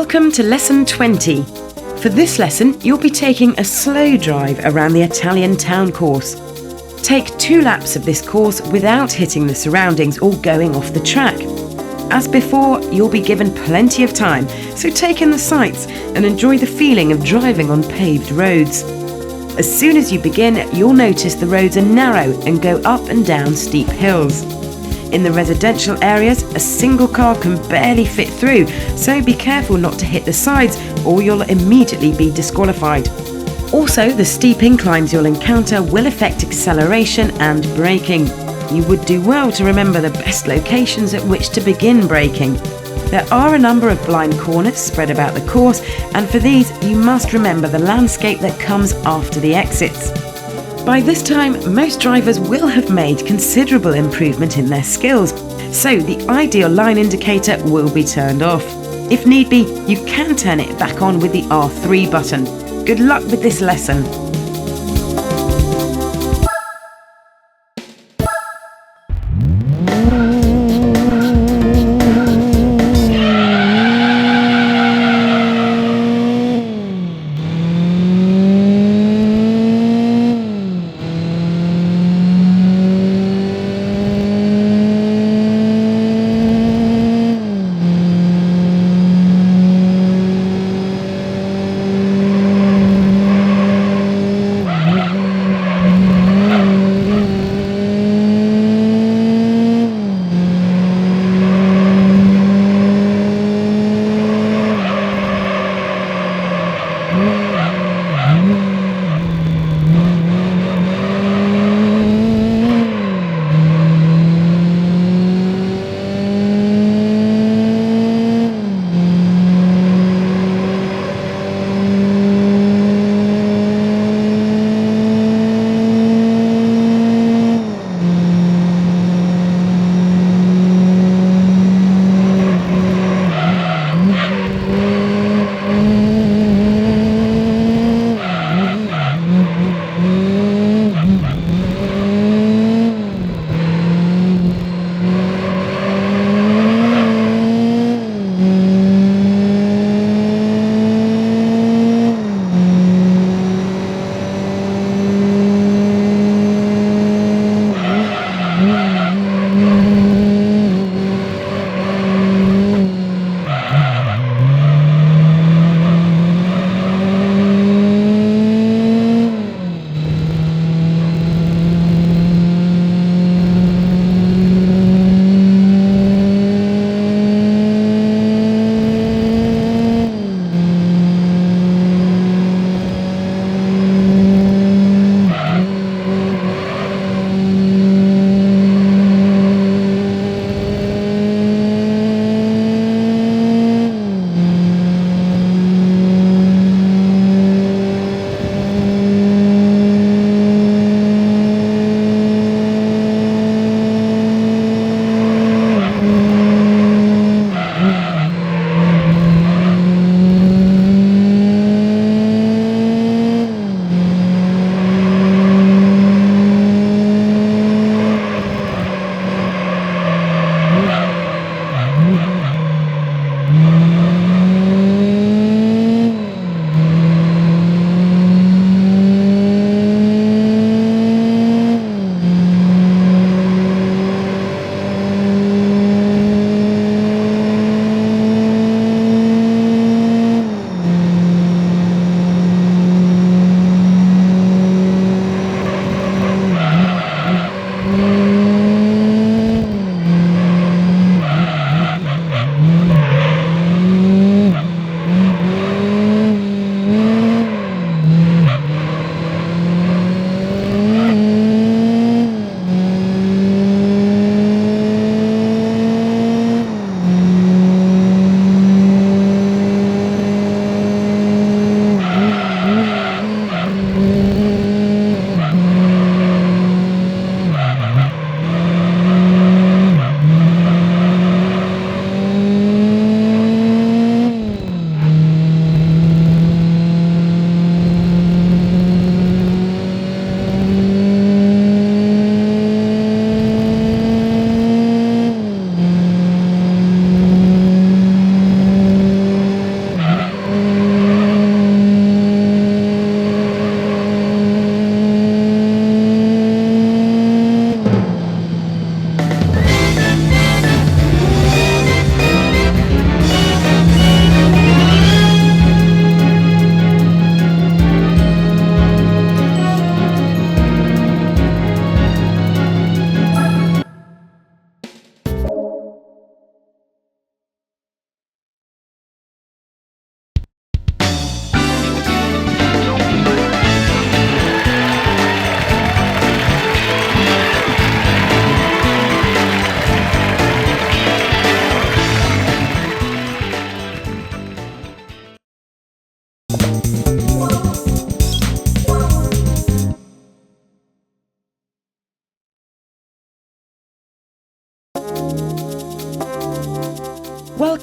Welcome to Lesson 20. For this lesson, you'll be taking a slow drive around the Italian town course. Take 2 laps of this course without hitting the surroundings or going off the track. As before, you'll be given plenty of time, so take in the sights and enjoy the feeling of driving on paved roads. As soon as you begin, you'll notice the roads are narrow and go up and down steep hills. In the residential areas, a single car can barely fit through, so be careful not to hit the sides or you'll immediately be disqualified. Also, the steep inclines you'll encounter will affect acceleration and braking. You would do well to remember the best locations at which to begin braking. There are a number of blind corners spread about the course, and for these you must remember the landscape that comes after the exits. By this time, most drivers will have made considerable improvement in their skills, so the ideal line indicator will be turned off. If need be, you can turn it back on with the R3 button. Good luck with this lesson.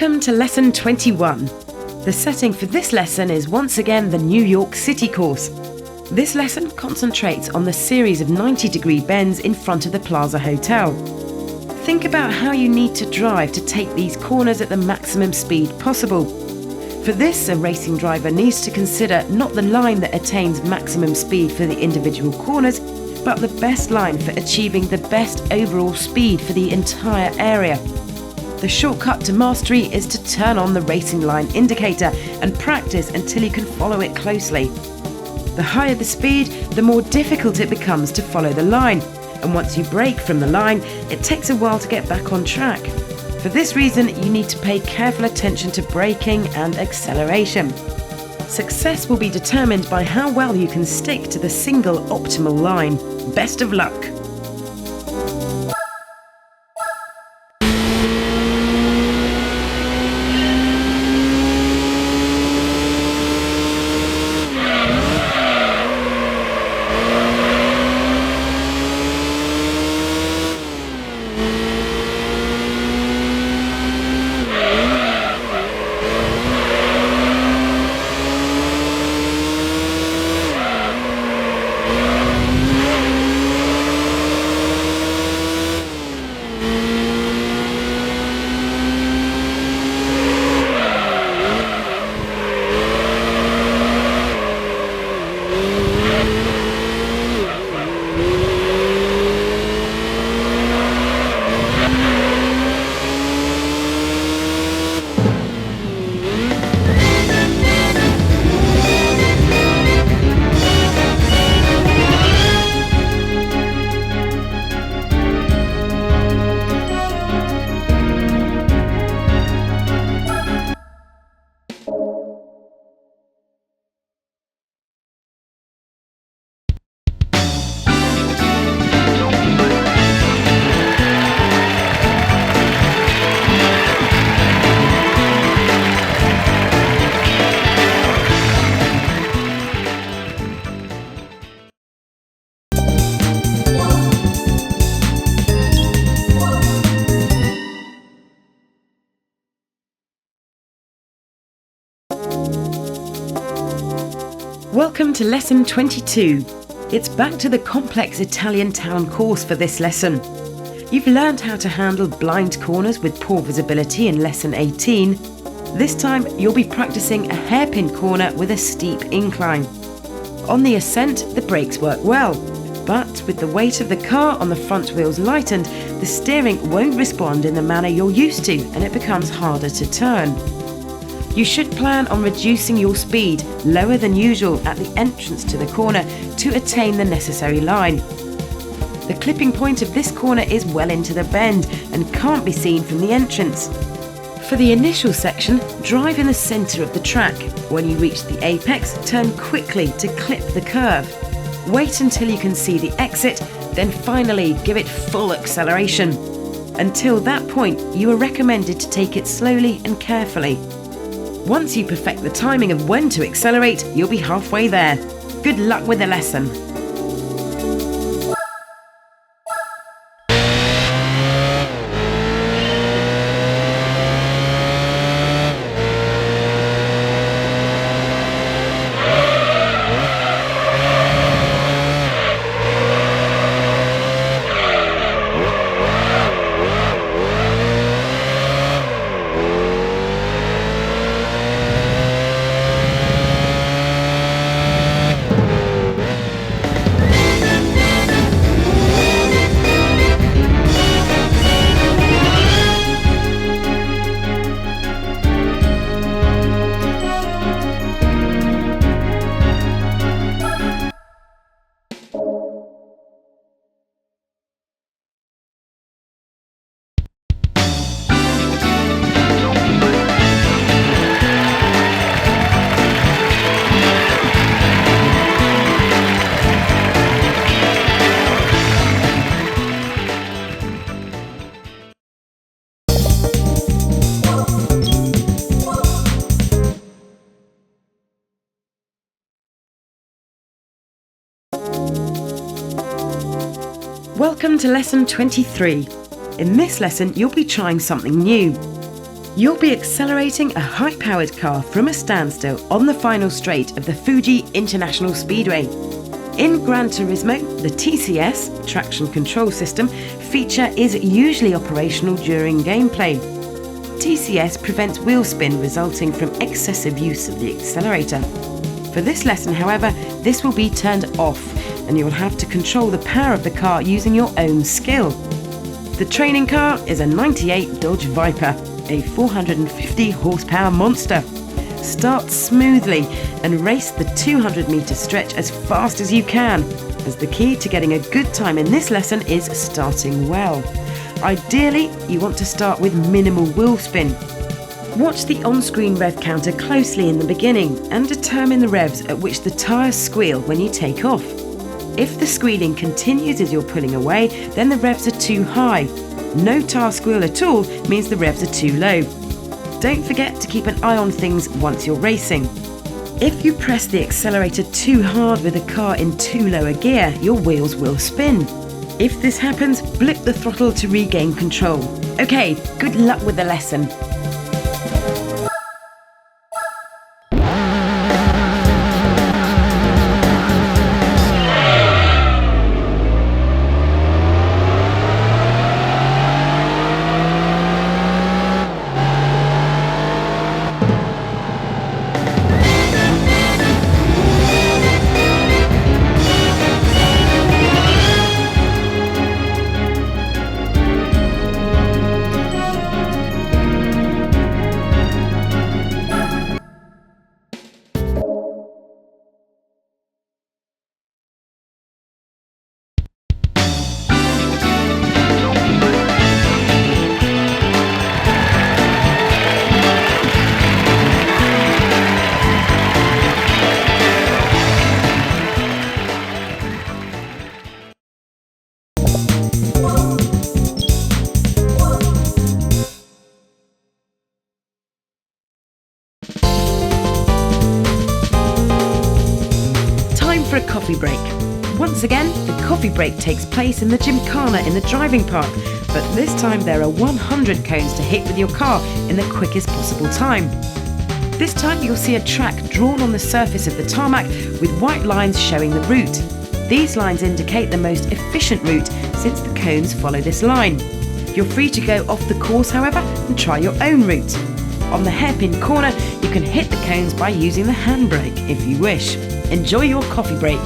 Welcome to Lesson 21. The setting for this lesson is once again the New York City course. This lesson concentrates on the series of 90-degree bends in front of the Plaza Hotel. Think about how you need to drive to take these corners at the maximum speed possible. For this, a racing driver needs to consider not the line that attains maximum speed for the individual corners, but the best line for achieving the best overall speed for the entire area. The shortcut to mastery is to turn on the racing line indicator and practice until you can follow it closely. The higher the speed, the more difficult it becomes to follow the line, and once you break from the line, it takes a while to get back on track. For this reason, you need to pay careful attention to braking and acceleration. Success will be determined by how well you can stick to the single optimal line. Best of luck! Welcome to Lesson 22. It's back to the complex Italian town course for this lesson. You've learned how to handle blind corners with poor visibility in Lesson 18. This time you'll be practicing a hairpin corner with a steep incline. On the ascent, the brakes work well, but with the weight of the car on the front wheels lightened, the steering won't respond in the manner you're used to and it becomes harder to turn. You should plan on reducing your speed lower than usual at the entrance to the corner to attain the necessary line. The clipping point of this corner is well into the bend and can't be seen from the entrance. For the initial section, drive in the centre of the track. When you reach the apex, turn quickly to clip the curve. Wait until you can see the exit, then finally give it full acceleration. Until that point, you are recommended to take it slowly and carefully. Once you perfect the timing of when to accelerate, you'll be halfway there. Good luck with the lesson. Welcome to Lesson 23. In this lesson, you'll be trying something new. You'll be accelerating a high-powered car from a standstill on the final straight of the Fuji International Speedway. In Gran Turismo, the TCS, traction control system, feature is usually operational during gameplay. TCS prevents wheel spin resulting from excessive use of the accelerator. For this lesson, however, this will be turned off, and you will have to control the power of the car using your own skill. The training car is a 98 Dodge Viper, a 450 horsepower monster. Start smoothly and race the 200-metre stretch as fast as you can, as the key to getting a good time in this lesson is starting well. Ideally, you want to start with minimal wheel spin. Watch the on-screen rev counter closely in the beginning and determine the revs at which the tyres squeal when you take off. If the squealing continues as you're pulling away, then the revs are too high. No tyre squeal at all means the revs are too low. Don't forget to keep an eye on things once you're racing. If you press the accelerator too hard with the car in too low a gear, your wheels will spin. If this happens, blip the throttle to regain control. Okay, good luck with the lesson. For a coffee break. Once again, the coffee break takes place in the Gymkhana in the driving park, but this time there are 100 cones to hit with your car in the quickest possible time. This time you'll see a track drawn on the surface of the tarmac with white lines showing the route. These lines indicate the most efficient route since the cones follow this line. You're free to go off the course, however, and try your own route. On the hairpin corner, you can hit the cones by using the handbrake if you wish. Enjoy your coffee break.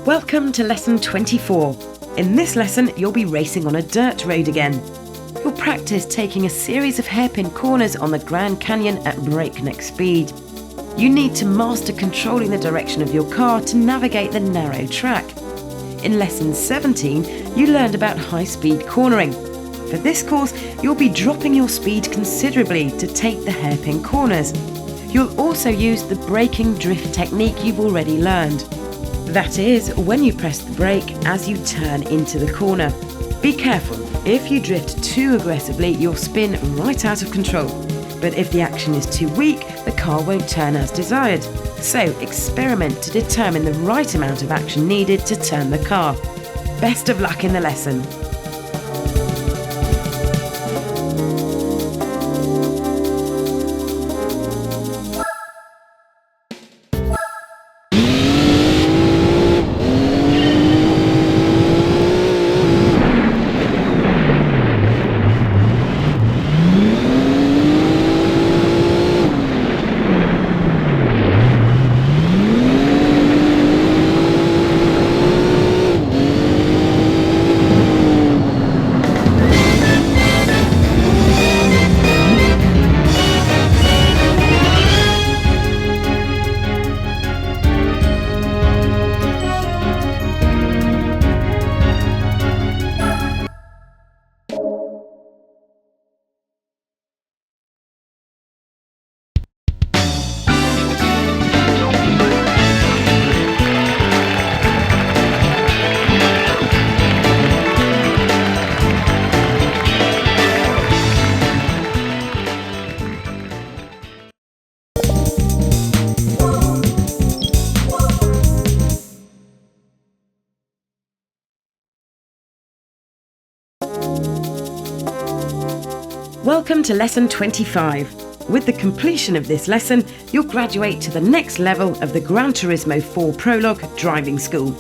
Welcome to Lesson 24. In this lesson, you'll be racing on a dirt road again. You'll practice taking a series of hairpin corners on the Gran Canyon at breakneck speed. You need to master controlling the direction of your car to navigate the narrow track. In lesson 17, you learned about high-speed cornering. For this course, you'll be dropping your speed considerably to take the hairpin corners. You'll also use the braking drift technique you've already learned. That is, when you press the brake as you turn into the corner. Be careful, if you drift too aggressively, you'll spin right out of control. But if the action is too weak, the car won't turn as desired. So experiment to determine the right amount of action needed to turn the car. Best of luck in the lesson. Welcome to lesson 25. With the completion of this lesson, you'll graduate to the next level of the Gran Turismo 4 Prologue driving school.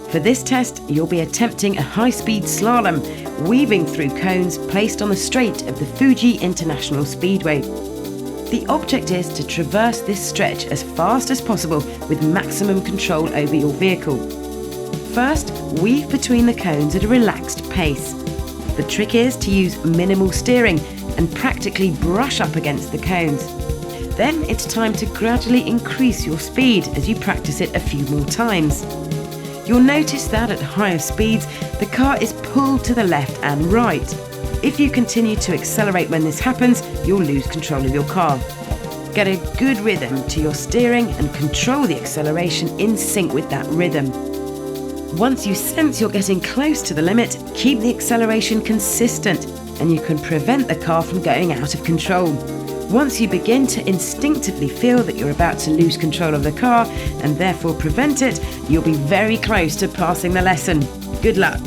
For this test, you'll be attempting a high-speed slalom, weaving through cones placed on the straight of the Fuji International Speedway. The object is to traverse this stretch as fast as possible with maximum control over your vehicle. First, weave between the cones at a relaxed pace. The trick is to use minimal steering and practically brush up against the cones. Then it's time to gradually increase your speed as you practice it a few more times. You'll notice that at higher speeds, the car is pulled to the left and right. If you continue to accelerate when this happens, you'll lose control of your car. Get a good rhythm to your steering and control the acceleration in sync with that rhythm. Once you sense you're getting close to the limit, keep the acceleration consistent and you can prevent the car from going out of control. Once you begin to instinctively feel that you're about to lose control of the car and therefore prevent it, you'll be very close to passing the lesson. Good luck!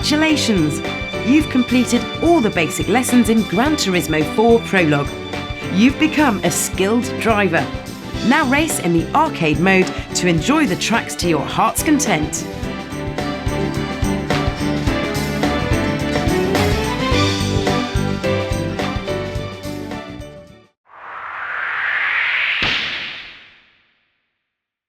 Congratulations! You've completed all the basic lessons in Gran Turismo 4 Prologue. You've become a skilled driver. Now race in the arcade mode to enjoy the tracks to your heart's content.